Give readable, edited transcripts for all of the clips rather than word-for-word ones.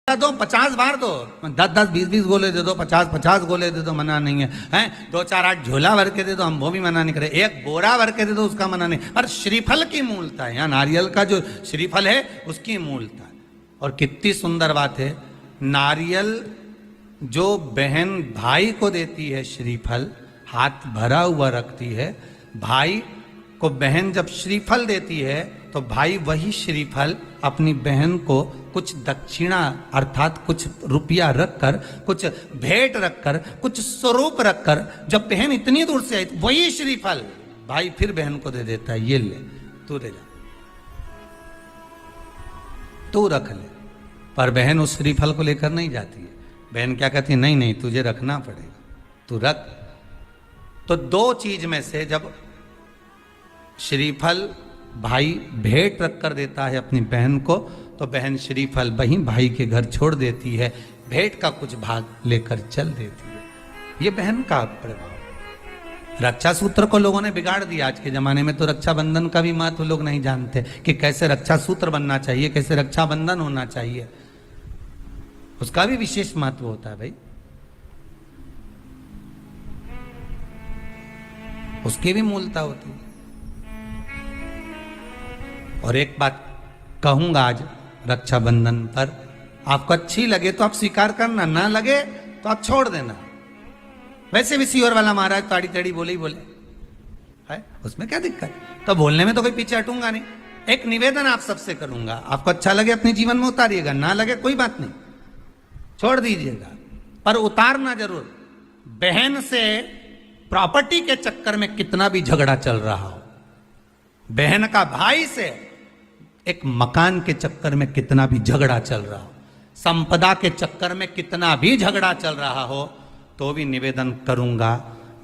दो 50 बार दो, 10-10 20-20 गोले दे दो, 50-50 गोले दे दो, मना नहीं है। हैं 2-4-8 झोला भर के दे दो, हम वो भी मना नहीं करे। एक बोरा भर के दे दो, उसका मना नहीं। पर श्रीफल की मूलता है, यहाँ नारियल का जो श्रीफल है उसकी मूलता है। और कितनी सुंदर बात है, नारियल जो बहन भाई को देती है श्रीफल, हाथ भरा हुआ रखती है, भाई को बहन जब श्रीफल देती है तो भाई वही श्रीफल अपनी बहन को कुछ दक्षिणा अर्थात कुछ रुपया रखकर, कुछ भेंट रखकर, कुछ स्वरूप रखकर, जब बहन इतनी दूर से आई वही श्रीफल भाई फिर बहन को दे देता है, ये ले तू ले जा, तू रख ले। पर बहन उस श्रीफल को लेकर नहीं जाती है। बहन क्या कहती है, नहीं नहीं तुझे रखना पड़ेगा, तू रख। तो दो चीज में से जब श्रीफल भाई भेंट रख कर देता है अपनी बहन को, तो बहन श्रीफल वहीं भाई के घर छोड़ देती है, भेंट का कुछ भाग लेकर चल देती है। ये बहन का प्रभाव। रक्षा सूत्र को लोगों ने बिगाड़ दिया। आज के जमाने में तो रक्षाबंधन का भी महत्व लोग नहीं जानते कि कैसे रक्षा सूत्र बनना चाहिए, कैसे रक्षाबंधन होना चाहिए। उसका भी विशेष महत्व होता है भाई, उसकी भी मूलता होती है। और एक बात कहूंगा आज रक्षाबंधन पर, आपको अच्छी लगे तो आप स्वीकार करना, ना लगे तो आप छोड़ देना। वैसे भी सीहोर वाला महाराज ताड़ी ताड़ी बोले ही बोले है, उसमें क्या दिक्कत। तो बोलने में तो कोई पीछे हटूंगा नहीं। एक निवेदन आप सबसे करूंगा, आपको अच्छा लगे अपने जीवन में उतारिएगा, ना लगे कोई बात नहीं, छोड़ दीजिएगा, पर उतारना जरूर। बहन से प्रॉपर्टी के चक्कर में कितना भी झगड़ा चल रहा हो, बहन का भाई से एक मकान के चक्कर में कितना भी झगड़ा चल रहा हो, संपदा के चक्कर में कितना भी झगड़ा चल रहा हो, तो भी निवेदन करूंगा,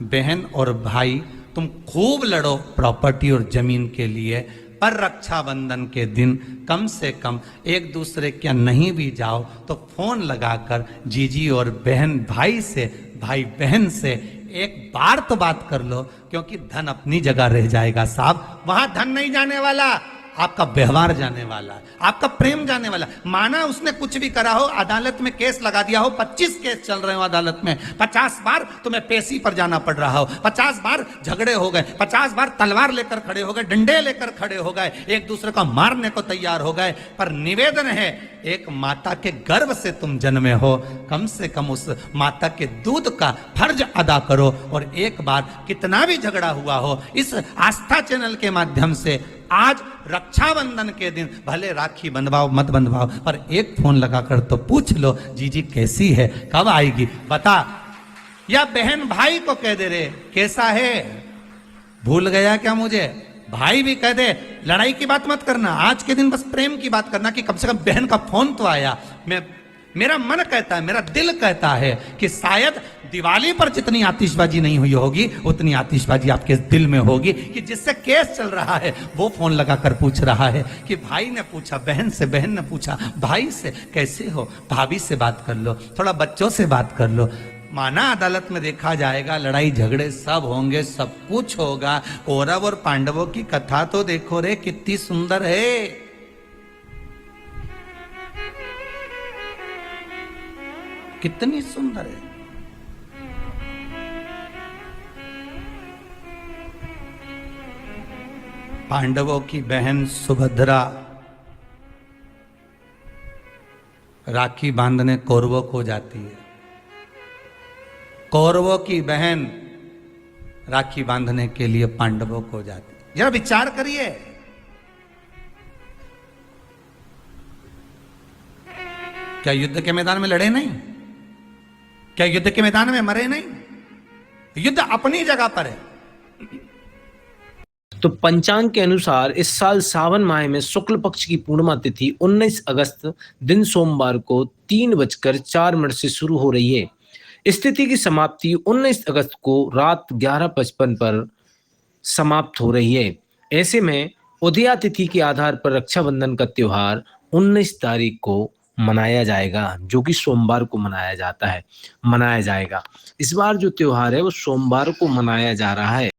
बहन और भाई तुम खूब लड़ो प्रॉपर्टी और जमीन के लिए, पर रक्षाबंधन के दिन कम से कम एक दूसरे के नहीं भी जाओ तो फोन लगाकर जीजी और बहन भाई से, भाई बहन से एक बार तो बात कर लो, क्योंकि धन अपनी जगह रह जाएगा साहब। वहां धन नहीं जाने वाला, आपका व्यवहार जाने वाला है, आपका प्रेम जाने वाला। माना उसने कुछ भी करा हो, अदालत में केस लगा दिया हो, 25 केस चल रहे हो अदालत में, 50 बार तुम्हें पेशी पर जाना पड़ रहा हो, 50 बार झगड़े हो गए, 50 बार तलवार लेकर खड़े हो गए, डंडे लेकर खड़े हो गए, एक दूसरे को मारने को तैयार हो गए, पर निवेदन है एक माता के गर्भ से तुम जन्मे हो, कम से कम उस माता के दूध का फर्ज अदा करो। और एक बार कितना भी झगड़ा हुआ हो, इस आस्था चैनल के माध्यम से आज रक्षाबंधन के दिन भले राखी बंधवाओ मत बंधवाओ, पर एक फोन लगाकर तो पूछ लो, जीजी कैसी है, कब आएगी बता। या बहन भाई को कह दे रे कैसा है, भूल गया क्या मुझे, भाई भी कह दे। लड़ाई की बात मत करना, आज के दिन बस प्रेम की बात करना कि कम से कम बहन का फोन तो आया। मेरा मन कहता है, मेरा दिल कहता है कि शायद दिवाली पर जितनी आतिशबाजी नहीं हुई होगी उतनी आतिशबाजी आपके दिल में होगी, कि जिससे केस चल रहा है वो फोन लगाकर पूछ रहा है कि भाई ने पूछा बहन से, बहन ने पूछा भाई से कैसे हो, भाभी से बात कर लो, थोड़ा बच्चों से बात कर लो। माना अदालत में देखा जाएगा, लड़ाई झगड़े सब होंगे, सब कुछ होगा। कौरव और पांडवों की कथा तो देखो रे, कितनी सुंदर है। कितनी सुंदर है। पांडवों की बहन सुभद्रा राखी बांधने कौरवों को जाती है, कौरवों की बहन राखी बांधने के लिए पांडवों को जाती है। जरा विचार करिए, क्या युद्ध के मैदान में लड़े नहीं, क्या युद्ध के मैदान में मरे नहीं, युद्ध अपनी जगह पर है। तो पंचांग के अनुसार इस साल सावन माह में शुक्ल पक्ष की पूर्णिमा तिथि 19 अगस्त दिन सोमवार को 3:04 से शुरू हो रही है। इस तिथि की समाप्ति 19 अगस्त को रात 11:55 पर समाप्त हो रही है। ऐसे में उदया तिथि के आधार पर रक्षाबंधन का त्योहार 19 तारीख को मनाया जाएगा, जो कि सोमवार को मनाया जाएगा। इस बार जो त्योहार है वो सोमवार को मनाया जा रहा है।